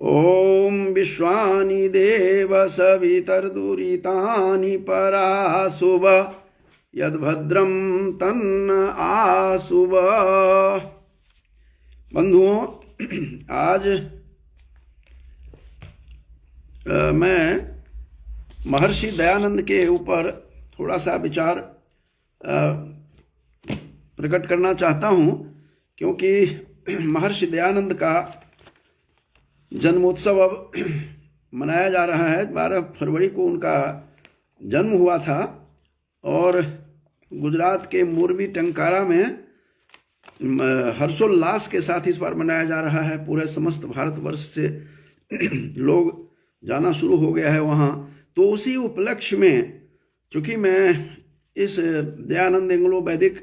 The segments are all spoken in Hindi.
ॐ विश्वानि देव सवितर्दुरितानि पराशुभ यद्भद्रं तन्न आशुभ। बंधुओं, आज मैं महर्षि दयानंद के ऊपर थोड़ा सा विचार प्रकट करना चाहता हूँ, क्योंकि महर्षि दयानंद का जन्मोत्सव अब मनाया जा रहा है। 12 फरवरी को उनका जन्म हुआ था और गुजरात के मोरबी टंकारा में हर्षोल्लास के साथ इस बार मनाया जा रहा है। पूरे समस्त भारतवर्ष से लोग जाना शुरू हो गया है वहाँ। तो उसी उपलक्ष्य में, चूँकि मैं इस दयानंद एंग्लो वैदिक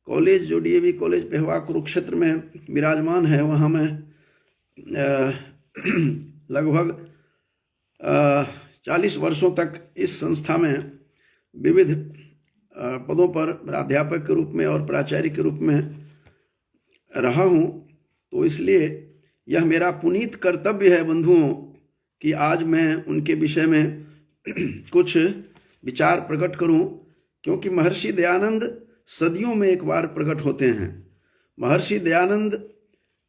कॉलेज जो डीएवी कॉलेज पेहवा कुरुक्षेत्र में विराजमान है, वहाँ मैं लगभग 40 वर्षों तक इस संस्था में विविध पदों पर प्राध्यापक के रूप में और प्राचार्य के रूप में रहा हूँ। तो इसलिए यह मेरा पुनीत कर्तव्य है बंधुओं कि आज मैं उनके विषय में कुछ विचार प्रकट करूं, क्योंकि महर्षि दयानंद सदियों में एक बार प्रकट होते हैं। महर्षि दयानंद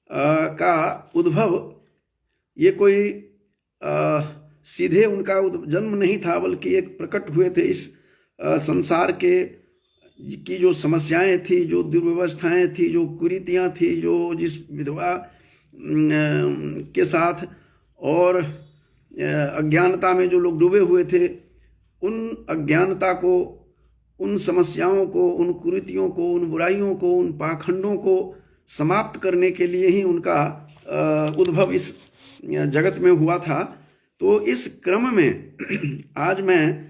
का उद्भव ये कोई सीधे उनका जन्म नहीं था, बल्कि एक प्रकट हुए थे इस संसार की जो समस्याएं थी, जो दुर्व्यवस्थाएं थी, जो कुरीतियां थी, जो जिस विधवा के साथ और अज्ञानता में जो लोग डूबे हुए थे, उन अज्ञानता को, उन समस्याओं को, उन कुरीतियों को, उन बुराइयों को, उन पाखंडों को समाप्त करने के लिए ही उनका उद्भव इस जगत में हुआ था। तो इस क्रम में आज मैं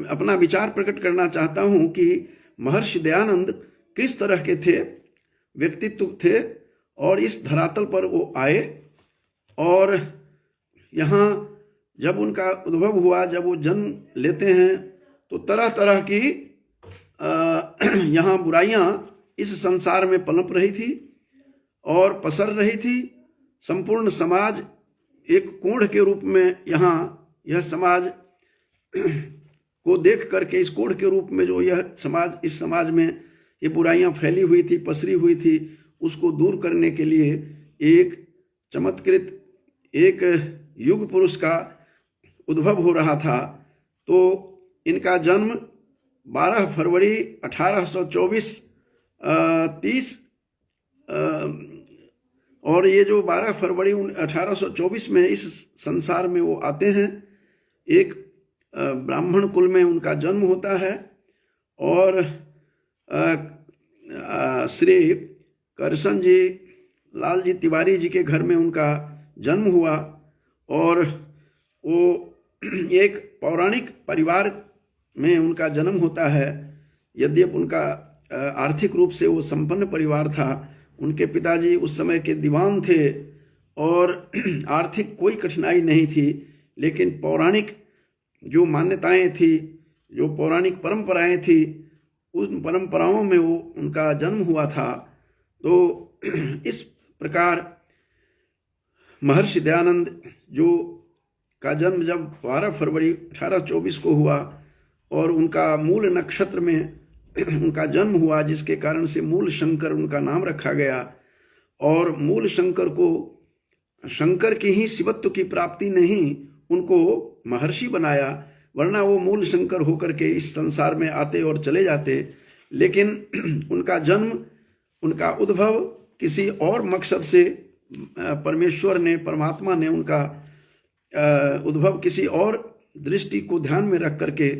अपना विचार प्रकट करना चाहता हूँ कि महर्षि दयानंद किस तरह के थे, व्यक्तित्व थे, और इस धरातल पर वो आए और यहाँ जब उनका उद्भव हुआ, जब वो जन्म लेते हैं, तो तरह तरह की यहाँ बुराइयाँ इस संसार में पनप रही थी और पसर रही थी। संपूर्ण समाज एक कोढ़ के रूप में यहाँ यह समाज को देख करके, इस कोढ़ के रूप में जो यह समाज, इस समाज में ये बुराइयाँ फैली हुई थी, पसरी हुई थी, उसको दूर करने के लिए एक चमत्कृत, एक युग पुरुष का उद्भव हो रहा था। तो इनका जन्म 12 फरवरी 1824 और ये जो 12 फरवरी 1824 में इस संसार में वो आते हैं। एक ब्राह्मण कुल में उनका जन्म होता है और श्री करसन जी, लाल जी तिवारी जी के घर में उनका जन्म हुआ और वो एक पौराणिक परिवार में उनका जन्म होता है। यद्यपि उनका आर्थिक रूप से वो संपन्न परिवार था, उनके पिताजी उस समय के दीवान थे और आर्थिक कोई कठिनाई नहीं थी, लेकिन पौराणिक जो मान्यताएं थी, जो पौराणिक परंपराएं थी, उन परंपराओं में वो उनका जन्म हुआ था। तो इस प्रकार महर्षि दयानंद जो का जन्म जब 12 फरवरी 1824 को हुआ और उनका मूल नक्षत्र में उनका जन्म हुआ, जिसके कारण से मूल शंकर उनका नाम रखा गया। और मूल शंकर को, शंकर की ही शिवत्व की प्राप्ति ने ही उनको महर्षि बनाया, वरना वो मूल शंकर होकर के इस संसार में आते और चले जाते। लेकिन उनका जन्म, उनका उद्भव किसी और मकसद से परमेश्वर ने, परमात्मा ने उनका उद्भव किसी और दृष्टि को ध्यान में रख करके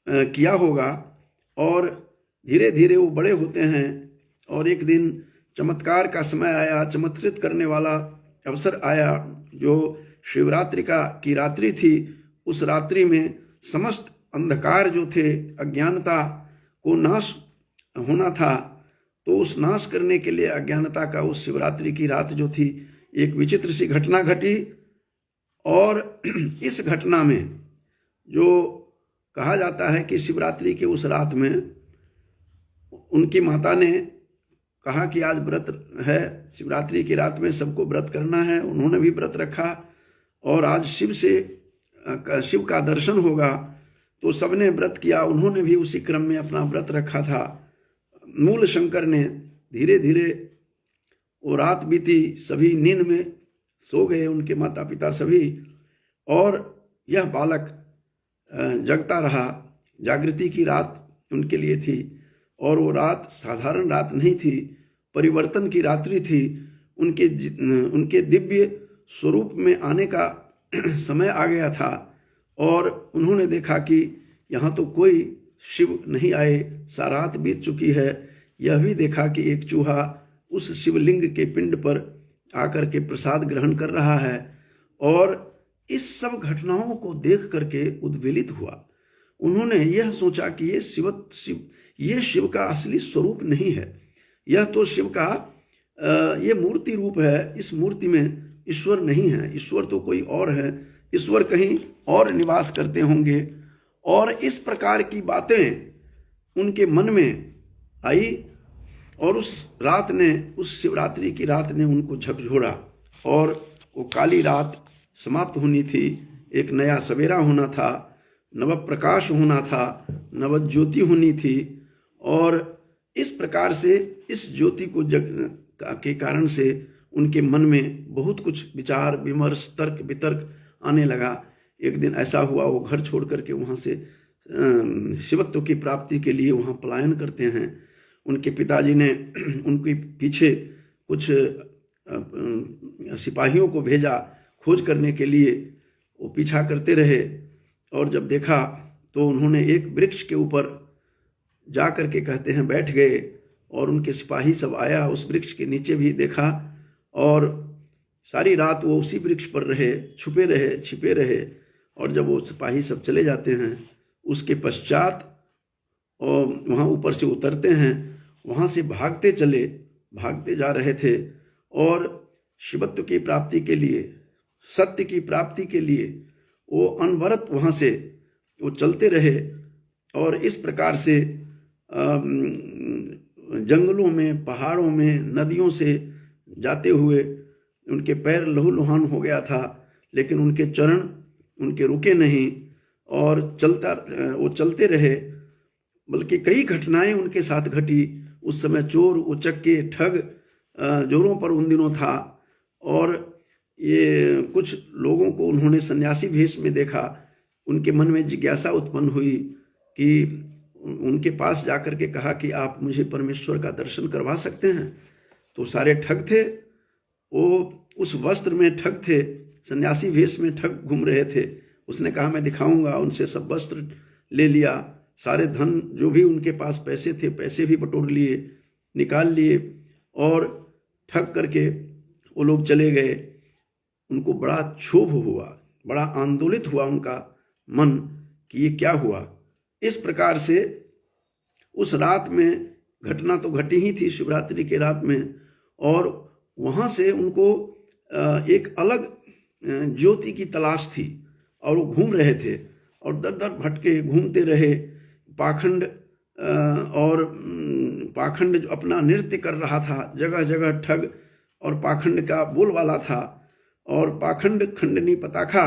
किया होगा। और धीरे धीरे वो बड़े होते हैं और एक दिन चमत्कार का समय आया, चमत्कृत करने वाला अवसर आया, जो शिवरात्रि की रात्रि थी। उस रात्रि में समस्त अंधकार जो थे, अज्ञानता को नाश होना था, तो उस नाश करने के लिए अज्ञानता का उस शिवरात्रि की रात जो थी, एक विचित्र सी घटना घटी। और इस घटना में जो कहा जाता है कि शिवरात्रि के उस रात में उनकी माता ने कहा कि आज व्रत है, शिवरात्रि की रात में सबको व्रत करना है। उन्होंने भी व्रत रखा और आज शिव का दर्शन होगा, तो सबने व्रत किया। उन्होंने भी उसी क्रम में अपना व्रत रखा था। मूल शंकर ने धीरे धीरे वो रात बीती, सभी नींद में सो गए, उनके माता पिता सभी, और यह बालक जगता रहा। जागृति की रात उनके लिए थी, और वो रात साधारण रात नहीं थी, परिवर्तन की रात्रि थी। उनके दिव्य स्वरूप में आने का समय आ गया था, और उन्होंने देखा कि यहाँ तो कोई शिव नहीं आए, सारात बीत चुकी है। यह भी देखा कि एक चूहा उस शिवलिंग के पिंड पर आकर के प्रसाद ग्रहण कर रहा है, और इस सब घटनाओं को देख करके उद्वेलित हुआ। उन्होंने यह सोचा कि ये शिव का असली स्वरूप नहीं है, यह तो शिव का ये मूर्ति रूप है। इस मूर्ति में ईश्वर नहीं है, ईश्वर तो कोई और है, ईश्वर कहीं और निवास करते होंगे। और इस प्रकार की बातें उनके मन में आई, और उस शिवरात्रि की रात ने उनको झकझोरा, और वो काली रात समाप्त होनी थी। एक नया सवेरा होना था, नव प्रकाश होना था, नव ज्योति होनी थी। और इस प्रकार से इस ज्योति को के कारण से उनके मन में बहुत कुछ विचार विमर्श, तर्क वितर्क आने लगा। एक दिन ऐसा हुआ, वो घर छोड़ करके वहाँ से शिवत्व की प्राप्ति के लिए वहाँ पलायन करते हैं। उनके पिताजी ने उनके पीछे कुछ सिपाहियों को भेजा खोज करने के लिए। वो पीछा करते रहे, और जब देखा तो उन्होंने एक वृक्ष के ऊपर जा कर के कहते हैं बैठ गए, और उनके सिपाही सब आया, उस वृक्ष के नीचे भी देखा, और सारी रात वो उसी वृक्ष पर रहे, छुपे रहे, छिपे रहे। और जब वो सिपाही सब चले जाते हैं, उसके पश्चात और वहाँ ऊपर से उतरते हैं, वहाँ से भागते जा रहे थे, और शिवत्व की प्राप्ति के लिए, सत्य की प्राप्ति के लिए वो अनवरत वहाँ से वो चलते रहे। और इस प्रकार से जंगलों में, पहाड़ों में, नदियों से जाते हुए उनके पैर लहूलुहान हो गया था, लेकिन उनके चरण उनके रुके नहीं, और वो चलते रहे। बल्कि कई घटनाएं उनके साथ घटी। उस समय चोर, उचक्के, ठग जोरों पर उन दिनों था, और ये कुछ लोगों को उन्होंने सन्यासी भेष में देखा। उनके मन में जिज्ञासा उत्पन्न हुई कि उनके पास जाकर के कहा कि आप मुझे परमेश्वर का दर्शन करवा सकते हैं। तो सारे ठग थे, वो उस वस्त्र में ठग थे, सन्यासी भेष में ठग घूम रहे थे। उसने कहा मैं दिखाऊंगा। उनसे सब वस्त्र ले लिया, सारे धन जो भी उनके पास पैसे थे, पैसे भी बटोर लिए, निकाल लिए, और ठग करके वो लोग चले गए। उनको बड़ा क्षोभ हुआ, बड़ा आंदोलित हुआ उनका मन कि ये क्या हुआ। इस प्रकार से उस रात में घटना तो घटी ही थी, शिवरात्रि के रात में, और वहाँ से उनको एक अलग ज्योति की तलाश थी, और वो घूम रहे थे, और दर दर भटके घूमते रहे। पाखंड जो अपना नृत्य कर रहा था, जगह जगह ठग और पाखंड का बोलवाला था। और पाखंड खंडनी पताखा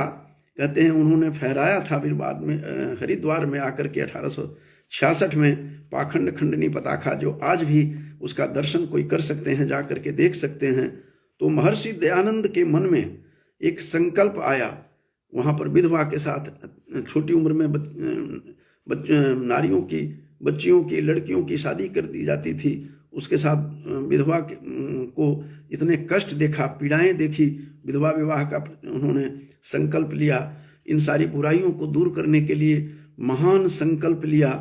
कहते हैं उन्होंने फहराया था। फिर बाद में हरिद्वार में आकर के 1866 में पाखंड खंडनी पताखा, जो आज भी उसका दर्शन कोई कर सकते हैं, जा करके देख सकते हैं। तो महर्षि दयानंद के मन में एक संकल्प आया। वहाँ पर विधवा के साथ छोटी उम्र में नारियों की, बच्चियों की, लड़कियों की शादी कर दी जाती थी। उसके साथ विधवा को इतने कष्ट देखा, पीड़ाएं देखी, विधवा विवाह का उन्होंने संकल्प लिया। इन सारी बुराइयों को दूर करने के लिए महान संकल्प लिया।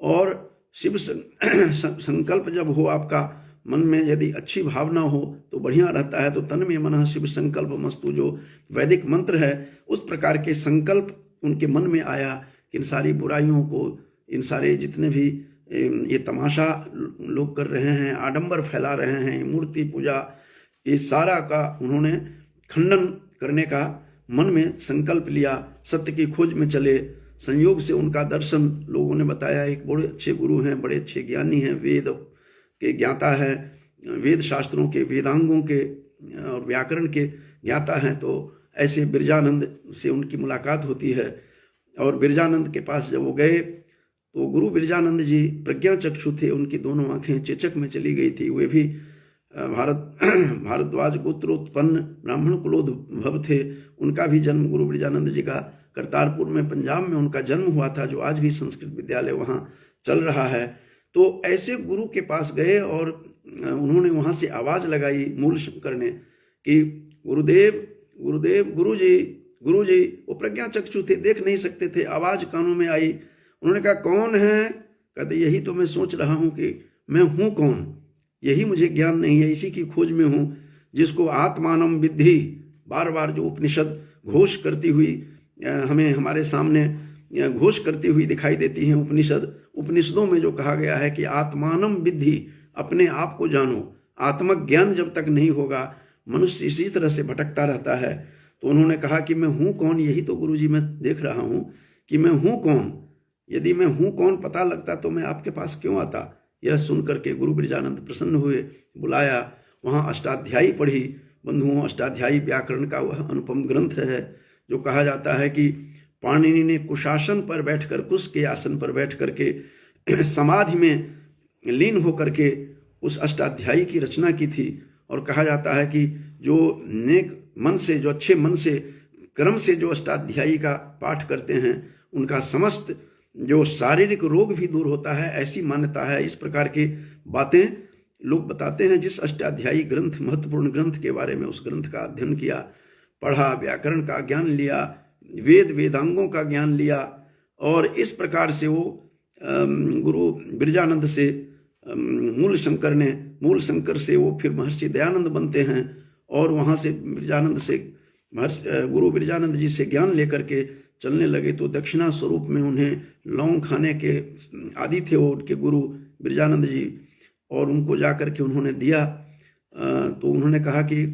और शिव संकल्प जब हो आपका मन में, यदि अच्छी भावना हो तो बढ़िया रहता है। तो तन में मनः शिव संकल्प मस्तु, जो वैदिक मंत्र है, उस प्रकार के संकल्प उनके मन में आया कि इन सारी बुराइयों को, इन सारे जितने भी ये तमाशा लोग कर रहे हैं, आडंबर फैला रहे हैं, मूर्ति पूजा, ये सारा का उन्होंने खंडन करने का मन में संकल्प लिया। सत्य की खोज में चले। संयोग से उनका दर्शन, लोगों ने बताया, एक बड़े अच्छे गुरु हैं, बड़े अच्छे ज्ञानी हैं, वेद के ज्ञाता है, वेद शास्त्रों के, वेदांगों के और व्याकरण के ज्ञाता हैं। तो ऐसे बिरजानंद से उनकी मुलाकात होती है। और बिरजानंद के पास जब वो गए तो गुरु बिरजानंद जी प्रज्ञा चक्षु थे, उनकी दोनों आंखें चेचक में चली गई थी। वे भी भारद्वाज गोत्रोत्पन्न ब्राह्मण कुलोद्भव थे। उनका भी जन्म गुरु बिरजानंद जी का करतारपुर में, पंजाब में उनका जन्म हुआ था, जो आज भी संस्कृत विद्यालय वहाँ चल रहा है। तो ऐसे गुरु के पास गए और उन्होंने वहाँ से आवाज़ लगाई मूल शंकर ने कि गुरुदेव गुरुदेव, गुरु जी। वो प्रज्ञा चक्षु थे, देख नहीं सकते थे। आवाज़ कानों में आई। उन्होंने कहा कौन है? कहते यही तो मैं सोच रहा हूँ कि मैं हूँ कौन, यही मुझे ज्ञान नहीं है, इसी की खोज में हूँ। जिसको आत्मानम विद्धि बार बार जो उपनिषद घोष करती हुई हमें हमारे सामने घोष करती हुई दिखाई देती हैं उपनिषदों में जो कहा गया है कि आत्मानम विद्धि, अपने आप को जानो। आत्मक ज्ञान जब तक नहीं होगा मनुष्य इसी तरह से भटकता रहता है। तो उन्होंने कहा कि मैं हूँ कौन, यही तो गुरुजी मैं देख रहा हूँ कि मैं हूँ कौन। यदि मैं हूँ कौन पता लगता तो मैं आपके पास क्यों आता। यह सुनकर के गुरु बिरजानंद प्रसन्न हुए, बुलाया। वहाँ अष्टाध्यायी पढ़ी। बंधुओं, अष्टाध्यायी व्याकरण का वह अनुपम ग्रंथ है जो कहा जाता है कि पाणिनि ने कुशासन पर बैठकर, कुश के आसन पर बैठ करके समाधि में लीन होकर के उस अष्टाध्यायी की रचना की थी। और कहा जाता है कि जो नेक मन से, जो अच्छे मन से, क्रम से जो अष्टाध्यायी का पाठ करते हैं, उनका समस्त जो शारीरिक रोग भी दूर होता है, ऐसी मान्यता है। इस प्रकार की बातें लोग बताते हैं। जिस अष्टाध्यायी ग्रंथ, महत्वपूर्ण ग्रंथ के बारे में, उस ग्रंथ का अध्ययन किया, पढ़ा, व्याकरण का ज्ञान लिया, वेदांगों का ज्ञान लिया, और इस प्रकार से वो गुरु बिरजानंद से मूल शंकर से वो फिर महर्षि दयानंद बनते हैं। और वहाँ से गुरु बिरजानंद जी से ज्ञान लेकर के चलने लगे। तो दक्षिणा स्वरूप में उन्हें लौंग खाने के आदि थे वो उनके गुरु बिरजानंद जी, और उनको जाकर के उन्होंने दिया। तो उन्होंने कहा कि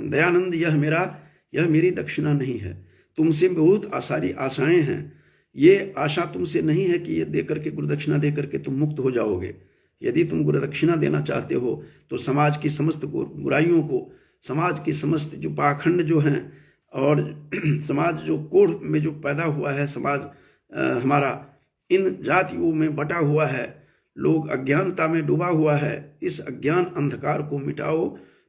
दयानंद, यह मेरी दक्षिणा नहीं है, तुमसे बहुत सारी आशाएं हैं। ये आशा तुमसे नहीं है कि ये देकर के गुरुदक्षिणा देकर के तुम मुक्त हो जाओगे। यदि तुम गुरुदक्षिणा देना चाहते हो तो समाज की समस्त बुराइयों को, समाज की समस्त जो पाखंड जो हैं, और समाज जो कोढ़ में जो पैदा हुआ है, समाज हमारा इन जातियों में बटा हुआ है, लोग अज्ञानता में डूबा हुआ है, इस अज्ञान अंधकार को मिटाओ।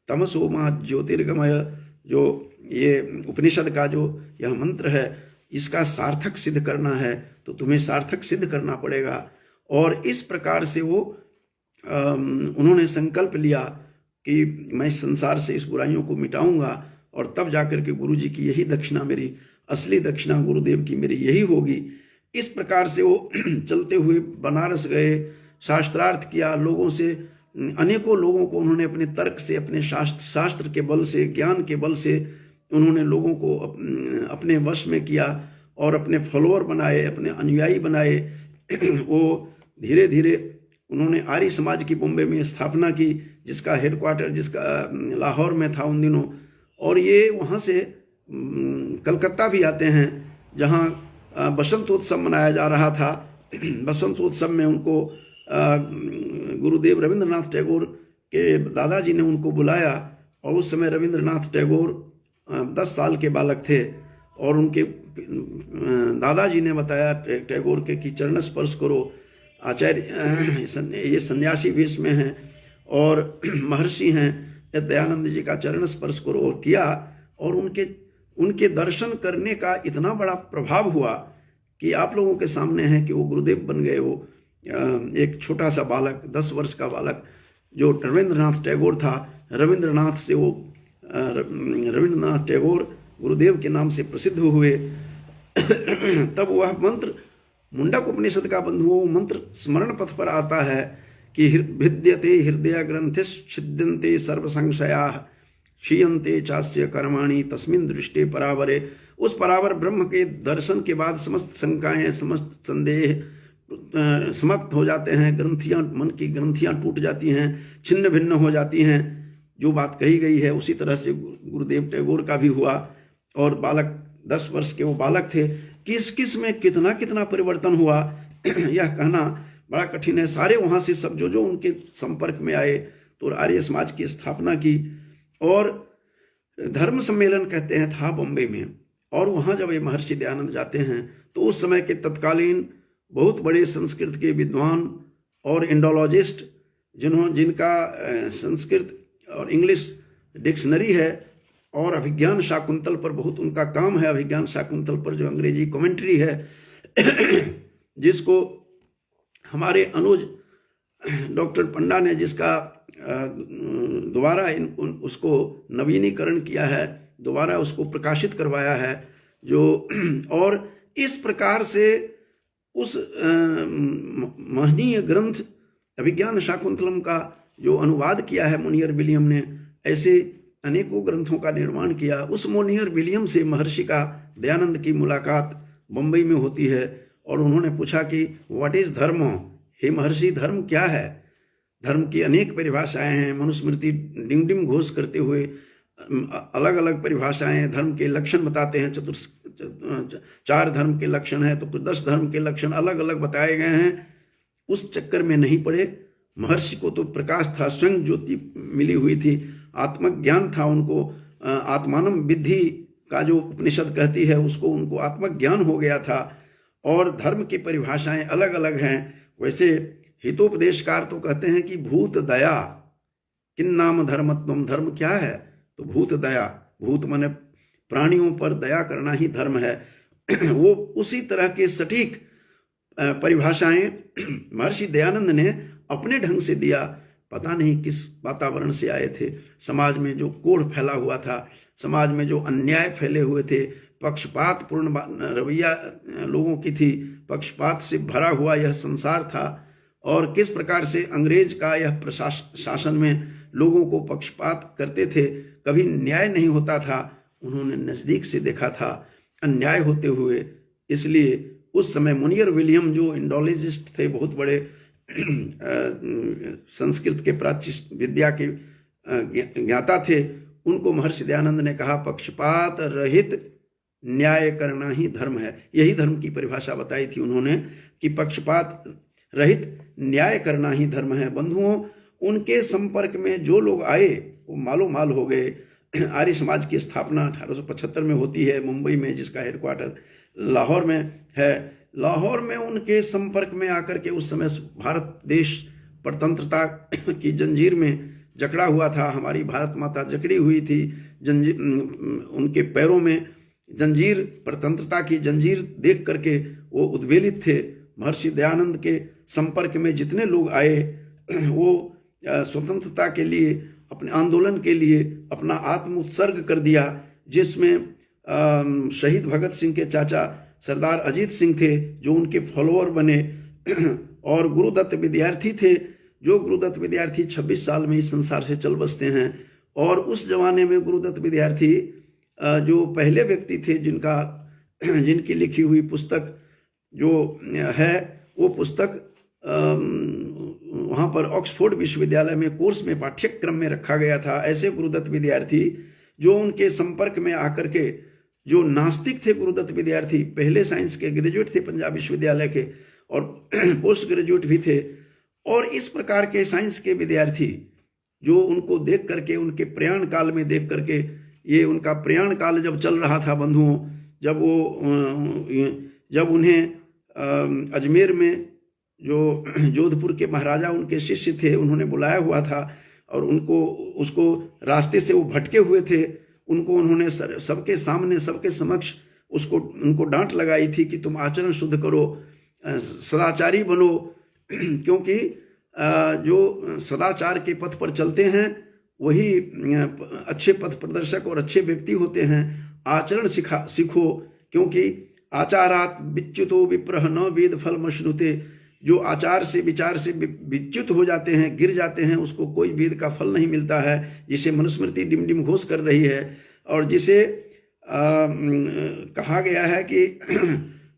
तमसो मा ज्योतिर्गमय, जो ये उपनिषद का जो यह मंत्र है, इसका सार्थक सिद्ध करना है तो तुम्हें सार्थक सिद्ध करना पड़ेगा। और इस प्रकार से वो उन्होंने संकल्प लिया कि मैं इस संसार से इस बुराइयों को मिटाऊंगा, और तब जाकर के गुरु जी की यही दक्षिणा, मेरी असली दक्षिणा गुरुदेव की मेरी यही होगी। इस प्रकार से वो चलते हुए बनारस गए, शास्त्रार्थ किया, लोगों से, अनेकों लोगों को उन्होंने अपने तर्क से, अपने शास्त्र के बल से, ज्ञान के बल से उन्होंने लोगों को अपने वश में किया और अपने फॉलोअर बनाए, अपने अनुयायी बनाए। वो धीरे धीरे उन्होंने आर्य समाज की बॉम्बे में स्थापना की, जिसका हेडक्वार्टर लाहौर में था उन दिनों। और ये वहाँ से कलकत्ता भी आते हैं, जहाँ बसंतोत्सव मनाया जा रहा था। बसंतोत्सव में उनको गुरुदेव रविंद्रनाथ टैगोर के दादाजी ने उनको बुलाया, और उस समय रविंद्रनाथ टैगोर 10 साल के बालक थे। और उनके दादाजी ने बताया टैगोर के कि चरण स्पर्श करो, आचार्य ये सन्यासी वेश में हैं और महर्षि हैं, दयानंद जी का चरण स्पर्श करो। और किया, और उनके दर्शन करने का इतना बड़ा प्रभाव हुआ कि आप लोगों के सामने है कि वो गुरुदेव बन गए। वो एक छोटा सा बालक, 10 वर्ष का बालक, जो रविंद्रनाथ टैगोर था, रविंद्रनाथ से वो रविंद्रनाथ टैगोर गुरुदेव के नाम से प्रसिद्ध हुए। तब वह मंत्र, मुंडक उपनिषद का बंधुओं मंत्र स्मरण पथ पर आता है कि भिद्यते हृदय ग्रंथिश्छिद्यन्ते सर्व संशयाः क्षीयन्ते चास्य कर्माणि तस्मिन् दृष्टे परावरे। उस परावर ब्रह्म के दर्शन के बाद समस्त शंकाएं, समस्त संदेह समाप्त हो जाते हैं। ग्रंथियां, मन की ग्रंथियां टूट जाती हैं, छिन्न भिन्न हो जाती हैं। जो बात कही गई है उसी तरह से गुरुदेव टैगोर का भी हुआ। और बालक, 10 वर्ष के वो बालक थे, किस में कितना कितना परिवर्तन हुआ यह कहना बड़ा कठिन है। सारे वहाँ से सब जो उनके संपर्क में आए, तो आर्य समाज की स्थापना की। और धर्म सम्मेलन कहते हैं था बॉम्बे में, और वहाँ जब ये महर्षि दयानंद जाते हैं तो उस समय के तत्कालीन बहुत बड़े संस्कृत के विद्वान और इंडोलॉजिस्ट जिनका संस्कृत और इंग्लिश डिक्शनरी है और अभिज्ञान शाकुंतल पर बहुत उनका काम है, अभिज्ञान शाकुंतल पर जो अंग्रेजी कमेंट्री है जिसको हमारे अनुज डॉक्टर पंडा ने जिसका दोबारा उसको नवीनीकरण किया है, दोबारा उसको प्रकाशित करवाया है जो, और इस प्रकार से उस महनीय ग्रंथ अभिज्ञान शाकुंतलम का जो अनुवाद किया है मोनियर विलियम ने, ऐसे अनेकों ग्रंथों का निर्माण किया। उस मोनियर विलियम से महर्षि का दयानंद की मुलाकात बम्बई में होती है और उन्होंने पूछा कि व्हाट इज धर्म, हे महर्षि धर्म क्या है। धर्म की अनेक परिभाषाएं हैं, मनुस्मृति डिम डिम घोष करते हुए अलग अलग परिभाषाएं धर्म के लक्षण बताते हैं। 4 धर्म के लक्षण है तो 10 धर्म के लक्षण अलग अलग बताए गए हैं। उस चक्कर में नहीं पड़े। महर्षि को तो प्रकाश था, स्वयं ज्योति मिली हुई थी, आत्मज्ञान था उनको, आत्मानम विद्धि का जो उपनिषद कहती है उसको उनको आत्मज्ञान हो गया था। और धर्म की परिभाषाएं अलग अलग हैं। वैसे हितोपदेशकार तो कहते हैं कि भूत दया किन नाम धर्मत्वम, धर्म क्या है तो भूत दया, भूत माने प्राणियों पर दया करना ही धर्म है। वो उसी तरह के सटीक परिभाषाएं महर्षि दयानंद ने अपने ढंग से दिया। पता नहीं किस वातावरण से आए थे, समाज में जो कोढ़ फैला हुआ था, समाज में जो अन्याय फैले हुए थे, पक्षपात पूर्ण रवैया लोगों की थी, पक्षपात से भरा हुआ यह संसार था, और किस प्रकार से अंग्रेज का यह शासन में लोगों को पक्षपात करते थे, कभी न्याय नहीं होता था। उन्होंने नज़दीक से देखा था अन्याय होते हुए। इसलिए उस समय मोनियर विलियम जो इंडोलॉजिस्ट थे, बहुत बड़े संस्कृत के प्राचीन विद्या के ज्ञाता थे, उनको महर्षि दयानंद ने कहा पक्षपात रहित न्याय करना ही धर्म है। यही धर्म की परिभाषा बताई थी उन्होंने कि पक्षपात रहित न्याय करना ही धर्म है। बंधुओं, उनके संपर्क में जो लोग आए वो मालो माल हो गए। आर्य समाज की स्थापना 1875 में होती है मुंबई में, जिसका हेडक्वार्टर लाहौर में है। लाहौर में उनके संपर्क में आकर के उस समय भारत देश परतंत्रता की जंजीर में जकड़ा हुआ था। हमारी भारत माता जकड़ी हुई थी जंजीर, उनके पैरों में जंजीर, परतंत्रता की जंजीर देख करके वो उद्वेलित थे। महर्षि दयानंद के संपर्क में जितने लोग आए वो स्वतंत्रता के लिए, अपने आंदोलन के लिए अपना आत्म उत्सर्ग कर दिया, जिसमें शहीद भगत सिंह के चाचा सरदार अजीत सिंह थे जो उनके फॉलोअर बने, और गुरुदत्त विद्यार्थी थे जो गुरुदत्त विद्यार्थी 26 साल में इस संसार से चल बसते हैं। और उस जमाने में गुरुदत्त विद्यार्थी जो पहले व्यक्ति थे जिनकी लिखी हुई पुस्तक जो है, वो पुस्तक वहाँ पर ऑक्सफोर्ड विश्वविद्यालय में कोर्स में पाठ्यक्रम में रखा गया था। ऐसे गुरुदत्त विद्यार्थी जो उनके संपर्क में आकर के, जो नास्तिक थे गुरुदत्त विद्यार्थी, पहले साइंस के ग्रेजुएट थे पंजाब विश्वविद्यालय के और पोस्ट ग्रेजुएट भी थे, और इस प्रकार के साइंस के विद्यार्थी जो उनको देख करके, उनके प्रयाण काल में देख करके, ये उनका प्रयाण काल जब चल रहा था बंधुओं, जब उन्हें अजमेर में जो जोधपुर के महाराजा उनके शिष्य थे उन्होंने बुलाया हुआ था, और उसको रास्ते से वो भटके हुए थे, उनको उन्होंने सबके सामने, सबके समक्ष उनको डांट लगाई थी कि तुम आचरण शुद्ध करो, सदाचारी बनो, क्योंकि जो सदाचार के पथ पर चलते हैं वही अच्छे पथ प्रदर्शक और अच्छे व्यक्ति होते हैं। आचरण सीखो, क्योंकि आचारात विच्युतो विप्रह न वेद फल मश्नुते। जो आचार से, विचार से विच्युत हो जाते हैं, गिर जाते हैं, उसको कोई वेद का फल नहीं मिलता है, जिसे मनुस्मृति डिम डिम घोष कर रही है, और जिसे कहा गया है कि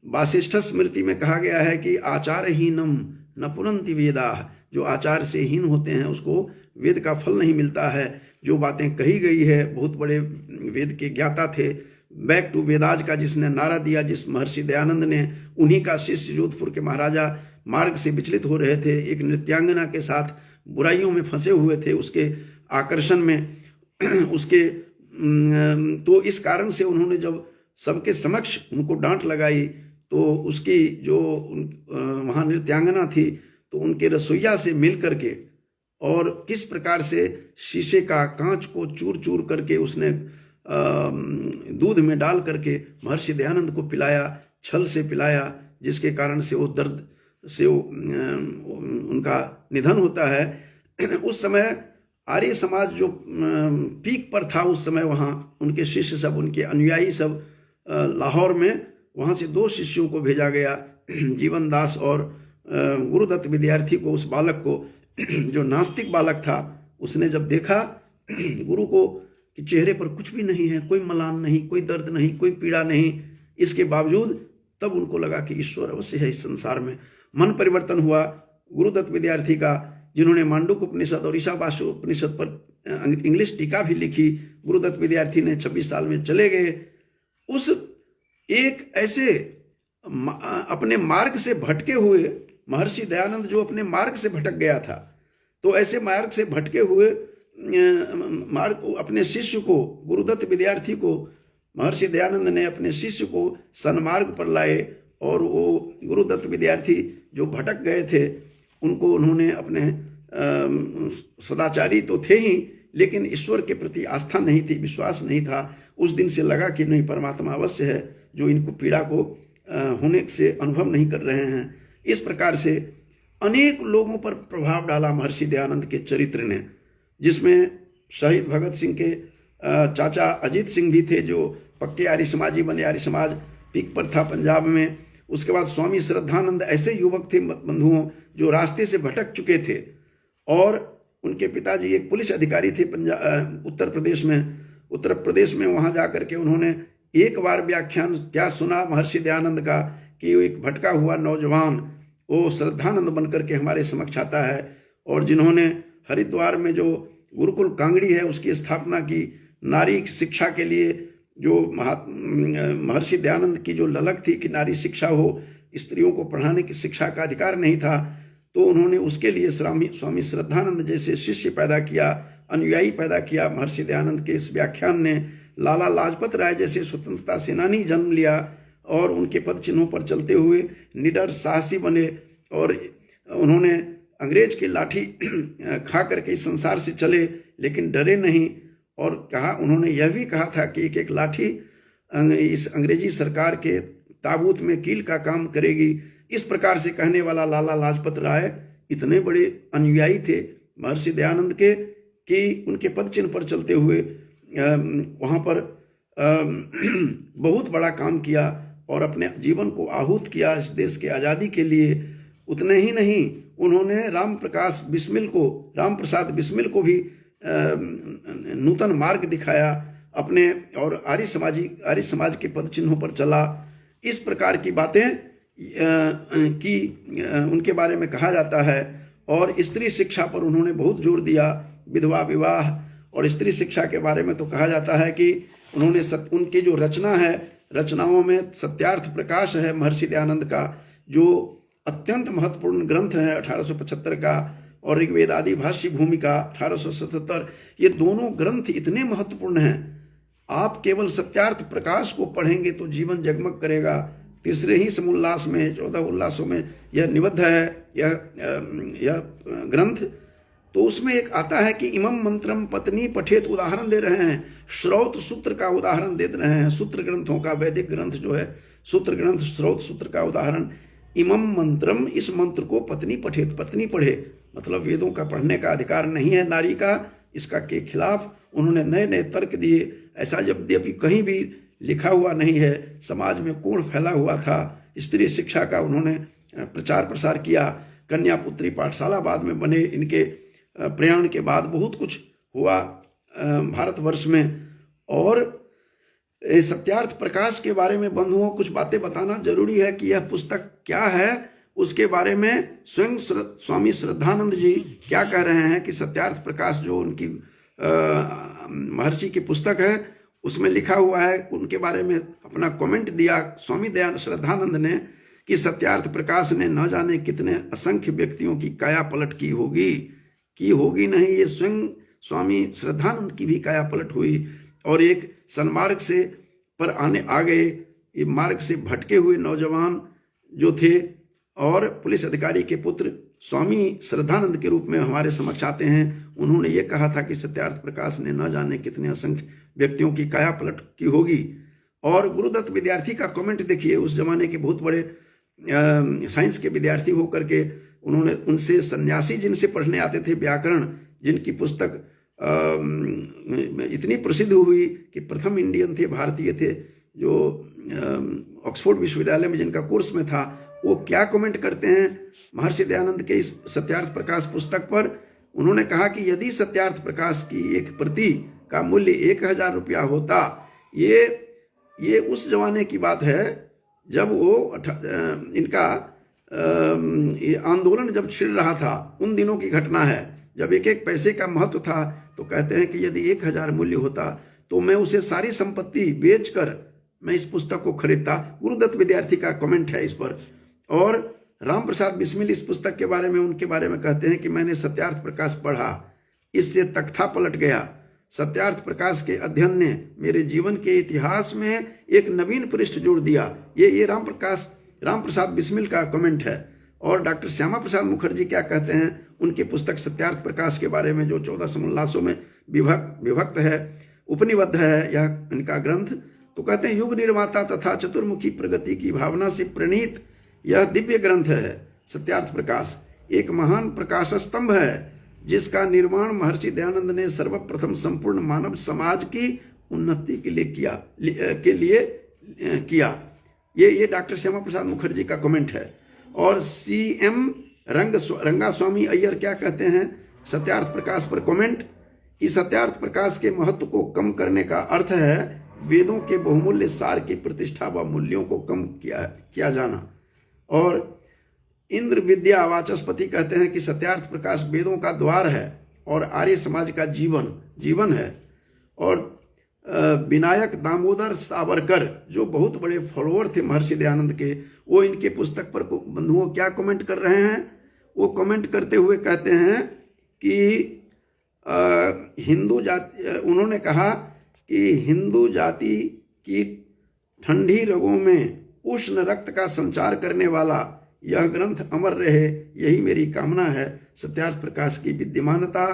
वासिष्ठ स्मृति में कहा गया है कि आचारहीनम न पुनन्ति वेदाः। जो आचार से हीन होते हैं उसको वेद का फल नहीं मिलता है। जो बातें कही गई है, बहुत बड़े वेद के ज्ञाता थे, बैक टू वेदाज का जिसने नारा दिया, जिस महर्षि दयानंद ने, उन्हीं का शिष्य जोधपुर के महाराजा मार्ग से विचलित हो रहे थे, एक नृत्यांगना के साथ बुराइयों में फंसे हुए थे, उसके आकर्षण में उसके तो इस कारण से उन्होंने जब सबके समक्ष उनको डांट लगाई तो उसकी जो वहाँ नृत्यांगना थी तो उनके रसोइया से मिल करके और किस प्रकार से शीशे का कांच को चूर चूर करके उसने दूध में डाल करके महर्षि दयानंद को पिलाया, छल से पिलाया, जिसके कारण से वो दर्द से उनका निधन होता है। उस समय आर्य समाज जो पीक पर था उस समय, वहाँ उनके शिष्य सब, उनके अनुयायी सब लाहौर में, वहाँ से 2 शिष्यों को भेजा गया, जीवन दास और गुरुदत्त विद्यार्थी को। उस बालक को, जो नास्तिक बालक था, उसने जब देखा गुरु को कि चेहरे पर कुछ भी नहीं है, कोई मलान नहीं, कोई दर्द नहीं, कोई पीड़ा नहीं, इसके बावजूद तब उनको लगा कि ईश्वर अवश्य है इस संसार में। मन परिवर्तन हुआ गुरुदत्त विद्यार्थी का, जिन्होंने मांडुक उपनिषद और ईशावास्य उपनिषद पर इंग्लिश टीका भी लिखी। गुरुदत्त विद्यार्थी ने 26 साल में चले गए। उस एक ऐसे अपने मार्ग से भटके हुए महर्षि दयानंद, जो अपने मार्ग से भटक गया था, तो ऐसे मार्ग से भटके हुए अपने शिष्य को, गुरुदत्त विद्यार्थी को, महर्षि दयानंद ने अपने शिष्य को सन्मार्ग पर लाए और वो गुरुदत्त विद्यार्थी जो भटक गए थे उनको उन्होंने अपने सदाचारी तो थे ही, लेकिन ईश्वर के प्रति आस्था नहीं थी, विश्वास नहीं था। उस दिन से लगा कि नहीं, परमात्मा अवश्य है जो इनको पीड़ा को होने से अनुभव नहीं कर रहे हैं। इस प्रकार से अनेक लोगों पर प्रभाव डाला महर्षि दयानंद के चरित्र ने, जिसमें शहीद भगत सिंह के चाचा अजीत सिंह भी थे, जो पक्के आर्य समाजी बने। आर्य समाज पीक पर था पंजाब में। उसके बाद स्वामी श्रद्धानंद ऐसे युवक थे बंधुओं, जो रास्ते से भटक चुके थे, और उनके पिताजी एक पुलिस अधिकारी थे उत्तर प्रदेश में। वहां जाकर के उन्होंने एक बार व्याख्यान क्या सुना महर्षि दयानंद का कि एक भटका हुआ नौजवान वो श्रद्धानंद बनकर के हमारे समक्ष आता है, और जिन्होंने हरिद्वार में जो गुरुकुल कांगड़ी है उसकी स्थापना की, नारी शिक्षा के लिए जो महर्षि दयानंद की जो ललक थी कि नारी शिक्षा हो, स्त्रियों को पढ़ाने की शिक्षा का अधिकार नहीं था, तो उन्होंने उसके लिए स्वामी श्रद्धानंद जैसे शिष्य पैदा किया, अनुयायी पैदा किया। महर्षि दयानंद के इस व्याख्यान ने लाला लाजपत राय जैसे स्वतंत्रता सेनानी जन्म लिया, और उनके पद चिन्हों पर चलते हुए निडर साहसी बने, और उन्होंने अंग्रेज की लाठी खा करके इस संसार से चले, लेकिन डरे नहीं। और उन्होंने यह भी कहा था कि एक एक लाठी इस अंग्रेजी सरकार के ताबूत में कील का काम करेगी। इस प्रकार से कहने वाला लाला लाजपत राय इतने बड़े अनुयायी थे महर्षि दयानंद के कि उनके पद चिन्ह पर चलते हुए वहाँ पर बहुत बड़ा काम किया और अपने जीवन को आहूत किया इस देश के आज़ादी के लिए। उतने ही नहीं, उन्होंने राम प्रसाद बिस्मिल को भी नूतन मार्ग दिखाया अपने, और आर्य समाज के पद चिन्हों पर चला। इस प्रकार की बातें की उनके बारे में कहा जाता है। और स्त्री शिक्षा पर उन्होंने बहुत जोर दिया, विधवा विवाह और स्त्री शिक्षा के बारे में तो कहा जाता है कि उन्होंने उनकी जो रचनाओं में सत्यार्थ प्रकाश है महर्षि दयानंद का, जो अत्यंत महत्वपूर्ण ग्रंथ है 1875 का, और ऋग्वेद आदि भाष्य भूमिका 1877। ये दोनों ग्रंथ इतने महत्वपूर्ण हैं, आप केवल सत्यार्थ प्रकाश को पढ़ेंगे तो जीवन जगमग करेगा। तीसरे ही समुल्लास में 14 उल्लासों में यह निबद्ध है यह ग्रंथ। तो उसमें एक आता है कि इमम मंत्रम पत्नी पठेत, उदाहरण दे रहे हैं, श्रौत सूत्र का उदाहरण दे रहे हैं, सूत्र ग्रंथों का, वैदिक ग्रंथ जो है सूत्र ग्रंथ, श्रौत सूत्र का उदाहरण। इमम मंत्रम, इस मंत्र को पत्नी पठेत, पत्नी पढ़े, मतलब वेदों का पढ़ने का अधिकार नहीं है नारी का, इसका के खिलाफ उन्होंने नए नए तर्क दिए। ऐसा यद्यपि कहीं भी लिखा हुआ नहीं है, समाज में कोढ़ फैला हुआ था। स्त्री शिक्षा का उन्होंने प्रचार प्रसार किया। कन्या पुत्री पाठशाला बाद में बने, इनके प्रयाण के बाद बहुत कुछ हुआ भारतवर्ष में। और सत्यार्थ प्रकाश के बारे में बंधुओं कुछ बातें बताना जरूरी है कि यह पुस्तक क्या है, उसके बारे में स्वयं स्वामी श्रद्धानंद जी क्या कह रहे हैं कि सत्यार्थ प्रकाश जो उनकी महर्षि की पुस्तक है उसमें लिखा हुआ है। उनके बारे में अपना कमेंट दिया स्वामी दयानंद श्रद्धानंद ने कि सत्यार्थ प्रकाश ने न जाने कितने असंख्य व्यक्तियों की काया पलट की होगी। की होगी नहीं। ये स्वयं स्वामी श्रद्धानंद की भी काया पलट हुई और एक सन्मार्ग से पर आ गए, ये मार्ग से भटके हुए नौजवान जो थे और पुलिस अधिकारी के पुत्र स्वामी श्रद्धानंद के रूप में हमारे समक्ष आते हैं। उन्होंने ये कहा था कि सत्यार्थ प्रकाश ने न जाने कितने असंख्य व्यक्तियों की काया पलट की होगी। और गुरुदत्त विद्यार्थी का कमेंट देखिए, उस जमाने के बहुत बड़े साइंस के विद्यार्थी होकर के उन्होंने उनसे सन्यासी जिनसे पढ़ने आते थे व्याकरण, जिनकी पुस्तक इतनी प्रसिद्ध हुई कि प्रथम इंडियन थे, भारतीय थे, जो ऑक्सफोर्ड विश्वविद्यालय में जिनका कोर्स में था, वो क्या कमेंट करते हैं महर्षि दयानंद के इस सत्यार्थ प्रकाश पुस्तक पर। उन्होंने कहा कि यदि सत्यार्थ प्रकाश की एक प्रति का मूल्य 1000 रुपया होता, ये उस जमाने की बात है जब वो इनका आंदोलन जब छिड़ रहा था, उन दिनों की घटना है जब एक एक पैसे का महत्व था। तो कहते हैं कि यदि 1000 मूल्य होता तो मैं उसे सारी संपत्ति बेचकर मैं इस पुस्तक को खरीदता। गुरुदत्त विद्यार्थी का कमेंट है इस पर। और राम प्रसाद बिस्मिल इस पुस्तक के बारे में, उनके बारे में कहते हैं कि मैंने सत्यार्थ प्रकाश पढ़ा, इससे तख्ता पलट गया। सत्यार्थ प्रकाश के अध्ययन ने मेरे जीवन के इतिहास में एक नवीन पृष्ठ जोड़ दिया। ये राम प्रसाद बिस्मिल का कमेंट है। और डॉक्टर श्यामा प्रसाद मुखर्जी क्या कहते हैं उनकी पुस्तक सत्यार्थ प्रकाश के बारे में, जो 14 समोल्लासों में विभक्त है, उपनिबद्ध है यह इनका ग्रंथ। तो कहते हैं युग निर्माता तथा चतुर्मुखी प्रगति की भावना से प्रणीत यह दिव्य ग्रंथ है। सत्यार्थ प्रकाश एक महान प्रकाश स्तंभ है जिसका निर्माण महर्षि दयानंद ने सर्वप्रथम संपूर्ण मानव समाज की उन्नति के लिए किया। ये डॉक्टर श्यामा प्रसाद मुखर्जी का कमेंट है। और CM रंगास्वामी अय्यर क्या कहते हैं सत्यार्थ प्रकाश पर कमेंट कि सत्यार्थ प्रकाश के महत्व को कम करने का अर्थ है वेदों के बहुमूल्य सार की प्रतिष्ठा व मूल्यों को कम किया जाना। और इंद्र विद्या वाचस्पति कहते हैं कि सत्यार्थ प्रकाश वेदों का द्वार है और आर्य समाज का जीवन है। और विनायक दामोदर सावरकर जो बहुत बड़े फॉलोअर थे महर्षि दयानंद के, वो इनके पुस्तक पर बंधुओं क्या कमेंट कर रहे हैं। वो कमेंट करते हुए कहते हैं कि हिंदू जाति, उन्होंने कहा कि हिंदू जाति की ठंडी रगों में उष्ण रक्त का संचार करने वाला यह ग्रंथ अमर रहे, यही मेरी कामना है। सत्यार्थ प्रकाश की विद्यमानता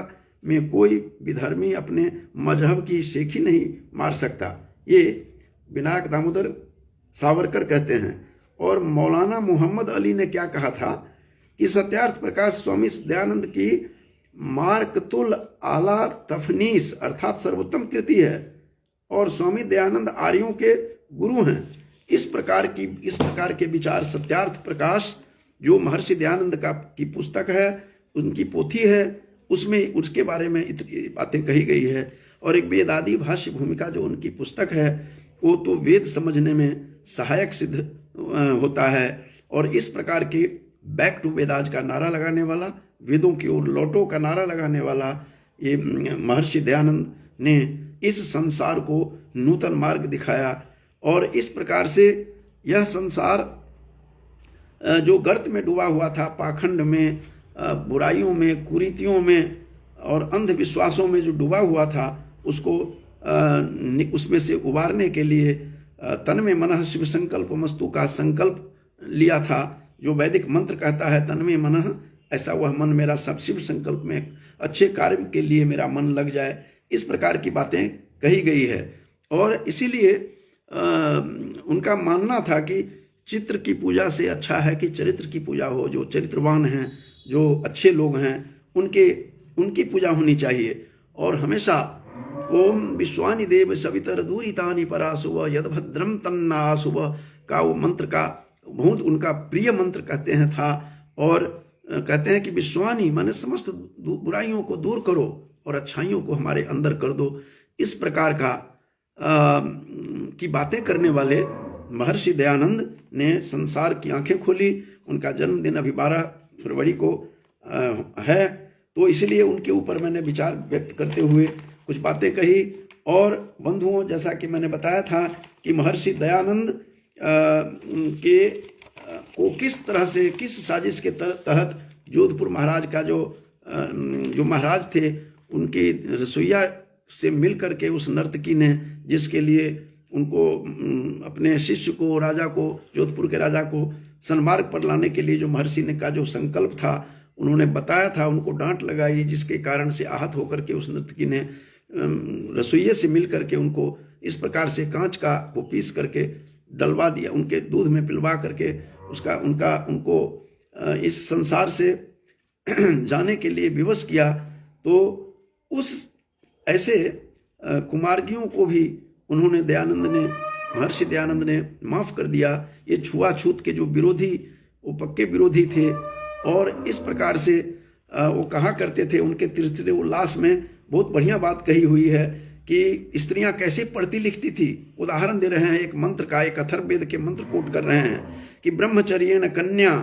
में कोई विधर्मी अपने मजहब की शेखी नहीं मार सकता, ये विनायक दामोदर सावरकर कहते हैं। और मौलाना मोहम्मद अली ने क्या कहा था कि सत्यार्थ प्रकाश स्वामी दयानंद की मार्कतुल आला तफनीस अर्थात सर्वोत्तम कृति है और स्वामी दयानंद आर्यों के गुरु हैं। इस प्रकार के विचार सत्यार्थ प्रकाश जो महर्षि दयानंद की पुस्तक है, उनकी पोथी है, उसमें उसके बारे में इतनी बातें कही गई है। और एक वेदादि भाष्य भूमिका जो उनकी पुस्तक है, वो तो वेद समझने में सहायक सिद्ध होता है। और इस प्रकार के बैक टू वेदाज का नारा लगाने वाला, वेदों की ओर लौटो का नारा लगाने वाला ये महर्षि दयानंद ने इस संसार को नूतन मार्ग दिखाया। और इस प्रकार से यह संसार जो गर्त में डूबा हुआ था, पाखंड में, बुराइयों में, कुरीतियों में और अंधविश्वासों में जो डूबा हुआ था, उसको उसमें से उबारने के लिए तन में मनः शिव संकल्प मस्तु का संकल्प लिया था। जो वैदिक मंत्र कहता है तन में मनः, ऐसा वह मन मेरा सब शिव संकल्प में अच्छे कार्य के लिए मेरा मन लग जाए, इस प्रकार की बातें कही गई है। और इसीलिए उनका मानना था कि चित्र की पूजा से अच्छा है कि चरित्र की पूजा हो। जो चरित्रवान हैं, जो अच्छे लोग हैं, उनकी पूजा होनी चाहिए। और हमेशा ओम विश्वानि देव सवितर दूरितानि पराशुभ यदभद्रम तन्नाशुभ का वो मंत्र का बहुत उनका प्रिय मंत्र कहते हैं था। और कहते हैं कि विश्वानि माने समस्त बुराइयों को दूर करो और अच्छाइयों को हमारे अंदर कर दो। इस प्रकार का की बातें करने वाले महर्षि दयानंद ने संसार की आंखें खोली। उनका जन्मदिन अभी 12 फरवरी को है, तो इसलिए उनके ऊपर मैंने विचार व्यक्त करते हुए कुछ बातें कही। और बंधुओं, जैसा कि मैंने बताया था कि महर्षि दयानंद को किस तरह से, किस साजिश के तहत जोधपुर महाराज का जो जो महाराज थे उनकी रसोइया से मिल करके उस नर्तकी ने, जिसके लिए उनको अपने शिष्य को, राजा को, जोधपुर के राजा को सन्मार्ग पर लाने के लिए जो महर्षि ने का जो संकल्प था उन्होंने बताया था, उनको डांट लगाई, जिसके कारण से आहत होकर के उस नर्तकी ने रसोइये से मिल करके उनको इस प्रकार से कांच का को पीस करके डलवा दिया, उनके दूध में पिलवा करके उनको इस संसार से जाने के लिए विवश किया। तो उस ऐसे कुमार्गियों को भी उन्होंने महर्षि दयानंद ने माफ कर दिया। ये छुआछूत के जो विरोधी, वो पक्के विरोधी थे। और इस प्रकार से वो कहा करते थे, उनके तिरछे उल्लास में बहुत बढ़िया बात कही हुई है कि स्त्रियां कैसे पढ़ती लिखती थी। उदाहरण दे रहे हैं एक मंत्र का, एक अथर्ववेद के मंत्र कोट कर रहे हैं कि ब्रह्मचर्येण कन्या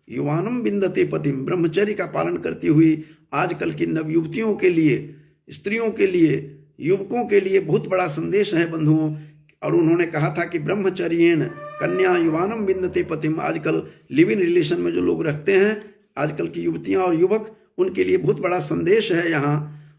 युवानम बिंदते पतिम। ब्रह्मचर्य का पालन करती हुई आजकल की नवयुवतियों के लिए, स्त्रियों के लिए, युवकों के लिए बहुत बड़ा संदेश है बंधुओं। और उन्होंने कहा था कि ब्रह्मचर्येण कन्या युवानम बिंदते पतिम। आजकल लिव इन रिलेशन में जो लोग रखते हैं, आजकल की युवतियां और युवक, उनके लिए बहुत बड़ा संदेश है यहाँ।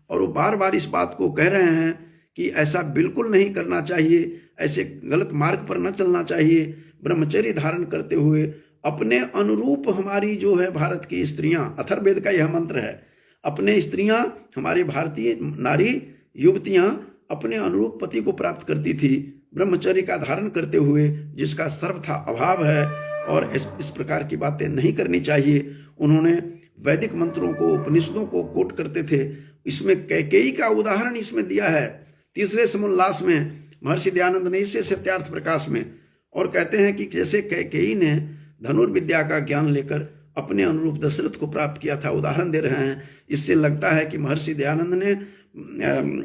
और वो बार बार इस बात को कह रहे हैं कि ऐसा बिल्कुल नहीं करना चाहिए, ऐसे गलत मार्ग पर न चलना चाहिए। ब्रह्मचर्य धारण करते हुए अपने अनुरूप हमारी जो है भारत की स्त्रियां, अथर्ववेद का यह मंत्र है, अपने स्त्रियां, हमारे भारतीय नारी युवतियां अपने अनुरूप पति को प्राप्त करती थी ब्रह्मचर्य का धारण करते हुए, जिसका सर्वथा अभाव है। और इस प्रकार की बातें नहीं करनी चाहिए। उन्होंने वैदिक मंत्रों को, उपनिषदों को कोट करते थे। इसमें कैकेयी का उदाहरण इसमें दिया है तीसरे समुल्लास में महर्षि दयानंद ने, इससे सत्यार्थ प्रकाश में। और कहते हैं कि जैसे कैकेयी ने धनुर्विद्या का ज्ञान लेकर अपने अनुरूप दशरथ को प्राप्त किया था, उदाहरण दे रहे हैं। इससे लगता है कि महर्षि दयानंद ने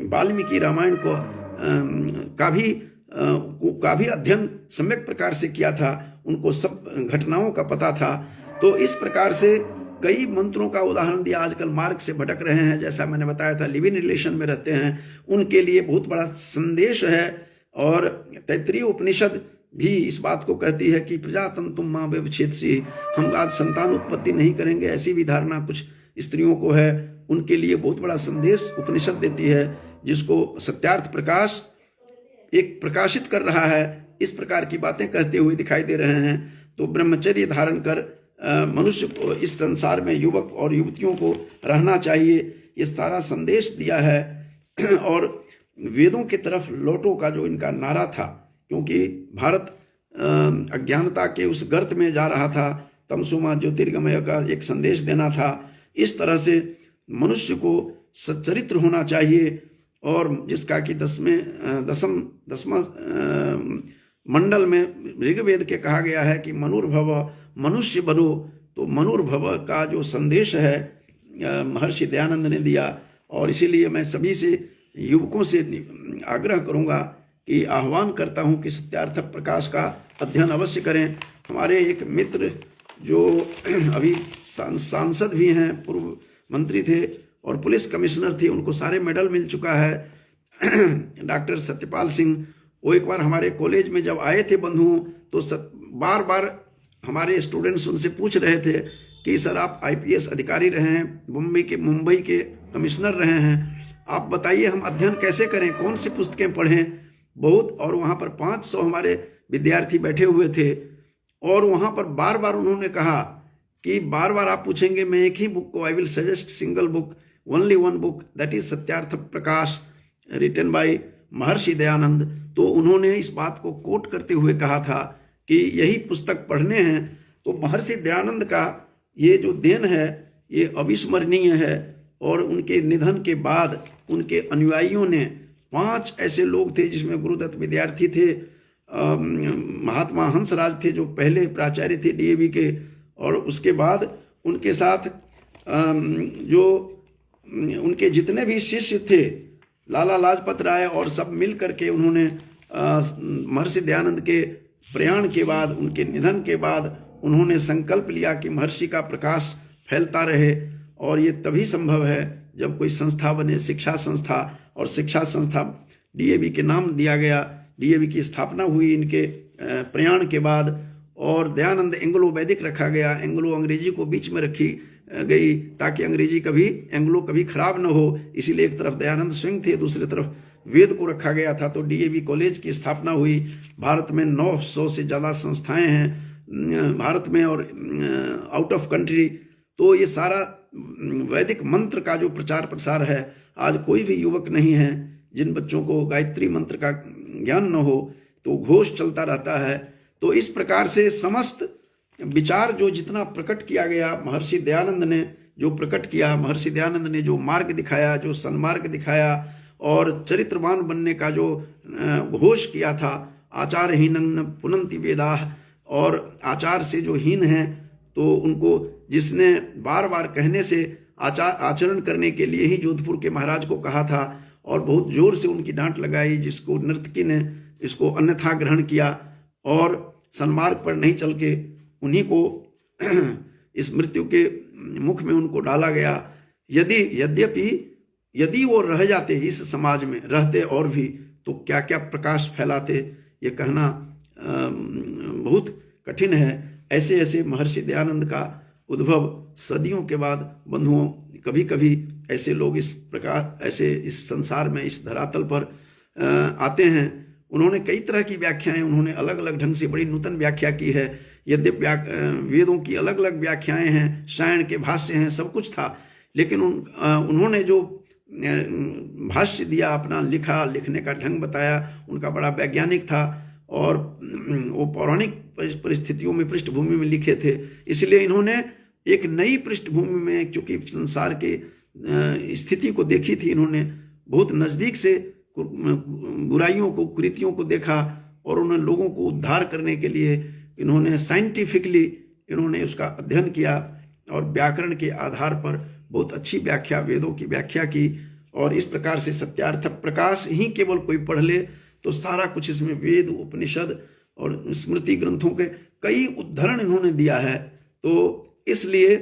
वाल्मीकि रामायण का भी अध्ययन सम्यक प्रकार से किया था, उनको सब घटनाओं का पता था। तो इस प्रकार से कई मंत्रों का उदाहरण दिया। आजकल मार्ग से भटक रहे हैं, जैसा मैंने बताया था, लिव इन रिलेशन में रहते हैं, उनके लिए बहुत बड़ा संदेश है। और तैत्तिरीय उपनिषद भी इस बात को कहती है कि प्रजातंतुम मां व्यवच्छेदसी, हम आज संतान उत्पत्ति नहीं करेंगे, ऐसी भी धारणा कुछ स्त्रियों को है। उनके लिए बहुत बड़ा संदेश उपनिषद देती है, जिसको सत्यार्थ प्रकाश एक प्रकाशित कर रहा है। इस प्रकार की बातें कहते हुए दिखाई दे रहे हैं। तो ब्रह्मचर्य धारण कर मनुष्य को इस संसार में, युवक और युवतियों को रहना चाहिए, ये सारा संदेश दिया है। और वेदों की तरफ लौटो का जो इनका नारा था, क्योंकि भारत अज्ञानता के उस गर्त में जा रहा था, तमसुमा ज्योतिर्गमय का एक संदेश देना था। इस तरह से मनुष्य को सच्चरित्र होना चाहिए। और जिसका कि दसवां मंडल में ऋग्वेद के कहा गया है कि मनुर्भव, मनुष्य बनो। तो मनुर्भव का जो संदेश है महर्षि दयानंद ने दिया। और इसीलिए मैं सभी से, युवकों से आग्रह करूंगा कि आह्वान करता हूं कि सत्यार्थ प्रकाश का अध्ययन अवश्य करें। हमारे एक मित्र जो अभी सांसद भी हैं, पूर्व मंत्री थे और पुलिस कमिश्नर थे, उनको सारे मेडल मिल चुका है, डॉक्टर सत्यपाल सिंह। वो एक बार हमारे कॉलेज में जब आए थे बंधुओं, तो बार बार हमारे स्टूडेंट्स उनसे पूछ रहे थे कि सर आप IPS अधिकारी रहे हैं, मुंबई के कमिश्नर रहे हैं, आप बताइए हम अध्ययन कैसे करें, कौन सी पुस्तकें पढ़ें। बहुत, और वहाँ पर 500 हमारे विद्यार्थी बैठे हुए थे। और वहाँ पर बार बार उन्होंने कहा कि बार बार आप पूछेंगे, मैं एक ही बुक को, I will suggest single book, only one book, that is Satyarth Prakash, written by Maharshi Dayanand. तो उन्होंने इस बात को कोट करते हुए कहा था कि यही पुस्तक पढ़ने हैं। तो महर्षि दयानंद का ये जो देन है ये अविस्मरणीय है। और उनके निधन के बाद उनके अनुयायियों ने 5 ऐसे लोग थे, जिसमें गुरुदत्त विद्यार्थी थे, महात्मा हंसराज थे जो पहले प्राचार्य थे DAV के, और उसके बाद उनके साथ जो उनके जितने भी शिष्य थे, लाला लाजपत राय, और सब मिल करके उन्होंने महर्षि दयानंद के प्रयाण के बाद, उनके निधन के बाद उन्होंने संकल्प लिया कि महर्षि का प्रकाश फैलता रहे। और ये तभी संभव है जब कोई संस्था बने, शिक्षा संस्था, और शिक्षा संस्था DAV के नाम दिया गया। DAV की स्थापना हुई इनके प्रयाण के बाद। और दयानंद एंग्लो वैदिक रखा गया, एंग्लो अंग्रेजी को बीच में रखी गई ताकि अंग्रेजी कभी एंग्लो कभी खराब न हो। इसीलिए एक तरफ दयानंद स्वयं थे, दूसरी तरफ वेद को रखा गया था। तो डीएवी कॉलेज की स्थापना हुई। भारत में 900 से ज़्यादा संस्थाएं हैं भारत में और आउट ऑफ कंट्री। तो ये सारा वैदिक मंत्र का जो प्रचार प्रसार है, आज कोई भी युवक नहीं है जिन बच्चों को गायत्री मंत्र का ज्ञान न हो, तो घोष चलता रहता है। तो इस प्रकार से समस्त विचार जो जितना प्रकट किया गया, महर्षि दयानंद ने जो प्रकट किया, महर्षि दयानंद ने जो मार्ग दिखाया, जो सन्मार्ग दिखाया और चरित्रवान बनने का जो घोष किया था, आचारहीनं पुनन्ति वेदाः, और आचार से जो हीन है तो उनको जिसने बार बार कहने से आचरण करने के लिए ही जोधपुर के महाराज को कहा था और बहुत जोर से उनकी डांट लगाई, जिसको नर्तकी ने इसको अन्यथा ग्रहण किया और सन्मार्ग पर नहीं चल के उन्हीं को इस मृत्यु के मुख में उनको डाला गया। यदि वो रह जाते इस समाज में, रहते और भी, तो क्या क्या प्रकाश फैलाते, ये कहना बहुत कठिन है। ऐसे ऐसे महर्षि दयानंद का उद्भव सदियों के बाद बंधुओं, कभी कभी ऐसे लोग इस प्रकार ऐसे इस संसार में, इस धरातल पर आते हैं। उन्होंने कई तरह की व्याख्याएं, उन्होंने अलग अलग ढंग से बड़ी नूतन व्याख्या की है। यद्यपि वेदों की अलग अलग व्याख्याएं हैं, सायण के भाष्य हैं, सब कुछ था, लेकिन उन्होंने जो भाष्य दिया, अपना लिखने का ढंग बताया, उनका बड़ा वैज्ञानिक था और वो पौराणिक परिस्थितियों में, पृष्ठभूमि में लिखे थे। इसलिए इन्होंने एक नई पृष्ठभूमि में, क्योंकि संसार की स्थिति को देखी थी, इन्होंने बहुत नज़दीक से बुराइयों को, कुरीतियों को देखा और उन्होंने लोगों को उद्धार करने के लिए इन्होंने साइंटिफिकली इन्होंने उसका अध्ययन किया और व्याकरण के आधार पर बहुत अच्छी व्याख्या, वेदों की व्याख्या की। और इस प्रकार से सत्यार्थ प्रकाश ही केवल कोई पढ़ ले तो सारा कुछ इसमें वेद, उपनिषद और स्मृति ग्रंथों के कई उद्धरण इन्होंने दिया है। तो इसलिए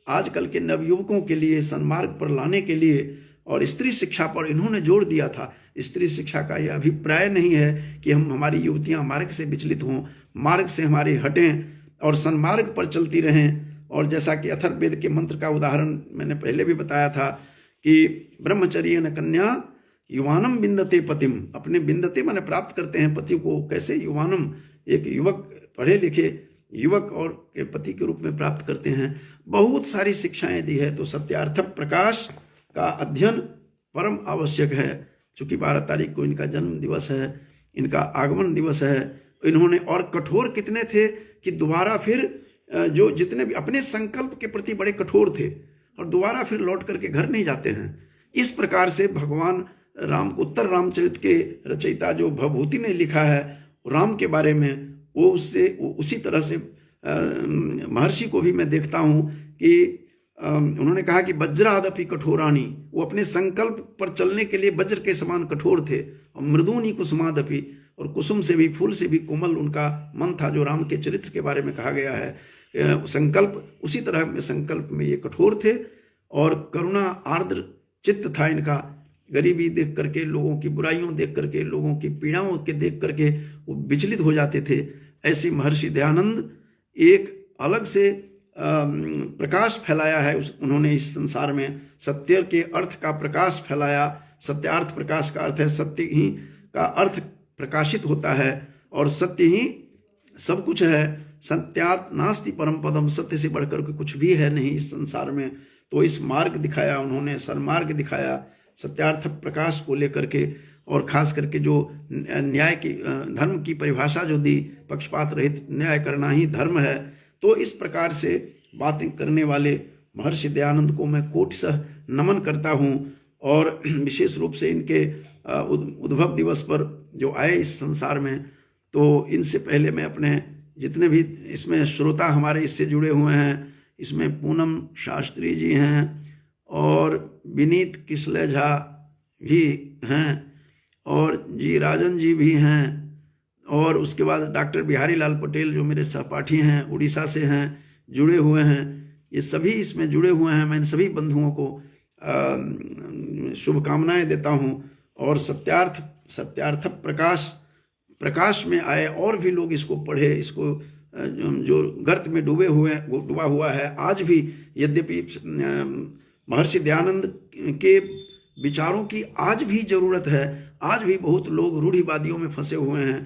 आजकल के नवयुवकों के लिए सन्मार्ग पर लाने के लिए और स्त्री शिक्षा पर इन्होंने जोर दिया था। स्त्री शिक्षा का यह अभिप्राय नहीं है कि हमारी युवतियां मार्ग से विचलित हों, मार्ग से हमारे हटें और सन्मार्ग पर चलती रहें। और जैसा कि अथर्ववेद के मंत्र का उदाहरण मैंने पहले भी बताया था कि ब्रह्मचर्य न कन्या युवानम बिंदते पतिम, अपने बिंदते माने प्राप्त करते हैं पति को। कैसे? युवानम, एक युवक, पढ़े लिखे युवक और के पति के रूप में प्राप्त करते हैं। बहुत सारी शिक्षाएं दी है। तो सत्यार्थ प्रकाश का अध्ययन परम आवश्यक है। चूंकि 12 तारीख को इनका जन्म दिवस है, इनका आगमन दिवस है। इन्होंने और कठोर कितने थे कि दोबारा फिर जो जितने भी अपने संकल्प के प्रति बड़े कठोर थे और दोबारा फिर लौट करके घर नहीं जाते हैं। इस प्रकार से भगवान राम, उत्तर रामचरित के रचयिता जो भवभूति ने लिखा है राम के बारे में, वो उससे उसी तरह से महर्षि को भी मैं देखता हूँ कि उन्होंने कहा कि वज्रादपि कठोराणी, वो अपने संकल्प पर चलने के लिए वज्र के समान कठोर थे। और मृदूनी कुसुमादपि, और कुसुम से भी, फूल से भी कोमल उनका मन था, जो राम के चरित्र के बारे में कहा गया है। संकल्प उसी तरह में, संकल्प में ये कठोर थे और करुणा आर्द्र चित्त था इनका। गरीबी देख करके, लोगों की बुराइयों देख करके, लोगों की पीड़ाओं के देख करके वो विचलित हो जाते थे। ऐसे महर्षि दयानंद एक अलग से प्रकाश फैलाया है उन्होंने इस संसार में। सत्य के अर्थ का प्रकाश फैलाया। सत्यार्थ प्रकाश का अर्थ है सत्य ही का अर्थ प्रकाशित होता है और सत्य ही सब कुछ है। सत्यात् नास्ति परम पदम, सत्य से बढ़कर के कुछ भी है नहीं इस संसार में। तो इस मार्ग दिखाया उन्होंने, सन्मार्ग दिखाया सत्यार्थ प्रकाश को लेकर के। और खास करके जो न्याय की, धर्म की परिभाषा जो दी, पक्षपात रहित न्याय करना ही धर्म है। तो इस प्रकार से बातें करने वाले महर्षि दयानंद को मैं कोटिशः नमन करता हूँ। और विशेष रूप से इनके उद्भव दिवस पर जो आए इस संसार में, तो इनसे पहले मैं अपने जितने भी इसमें श्रोता हमारे इससे जुड़े हुए हैं, इसमें पूनम शास्त्री जी हैं और विनीत किसले झा भी हैं और जी राजन जी भी हैं, और उसके बाद डॉक्टर बिहारी लाल पटेल जो मेरे सहपाठी हैं, उड़ीसा से हैं, जुड़े हुए हैं। ये सभी इसमें जुड़े हुए हैं। मैं इन सभी बंधुओं को शुभकामनाएं देता हूं। और सत्यार्थ प्रकाश में आए और भी लोग इसको पढ़े, इसको जो गर्त में डूबा हुआ है। आज भी यद्यपि महर्षि दयानंद के विचारों की आज भी जरूरत है, आज भी बहुत लोग रूढ़िवादियों में फंसे हुए हैं,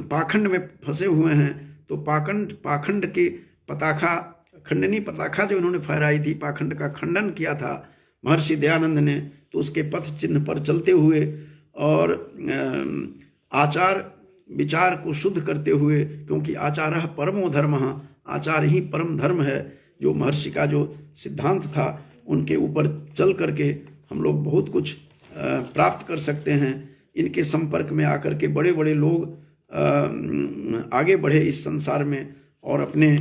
पाखंड में फंसे हुए हैं। तो पाखंड की पताखा, खंडनी पताखा जो इन्होंने फहराई थी, पाखंड का खंडन किया था महर्षि दयानंद ने, तो उसके पथ चिन्ह पर चलते हुए और आचार विचार को शुद्ध करते हुए, क्योंकि आचारः परमो धर्मः, आचार ही परम धर्म है, जो महर्षि का जो सिद्धांत था उनके ऊपर चल करके हम लोग बहुत कुछ प्राप्त कर सकते हैं। इनके संपर्क में आकर के बड़े बड़े लोग आगे बढ़े इस संसार में और अपने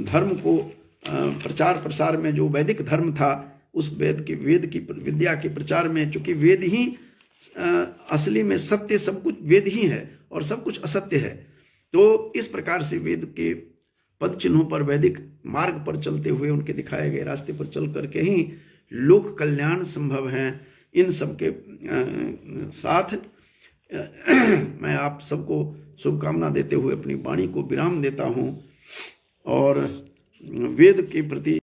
धर्म को प्रचार प्रसार में, जो वैदिक धर्म था उस वेद की विद्या के प्रचार में, चूंकि वेद ही असली में सत्य, सब कुछ वेद ही है और सब कुछ असत्य है। तो इस प्रकार से वेद के पद चिन्हों पर, वैदिक मार्ग पर चलते हुए, उनके दिखाए गए रास्ते पर चल करके ही लोक कल्याण संभव है। इन सब के साथ मैं आप सबको शुभकामना देते हुए अपनी वाणी को विराम देता हूँ और वेद के प्रति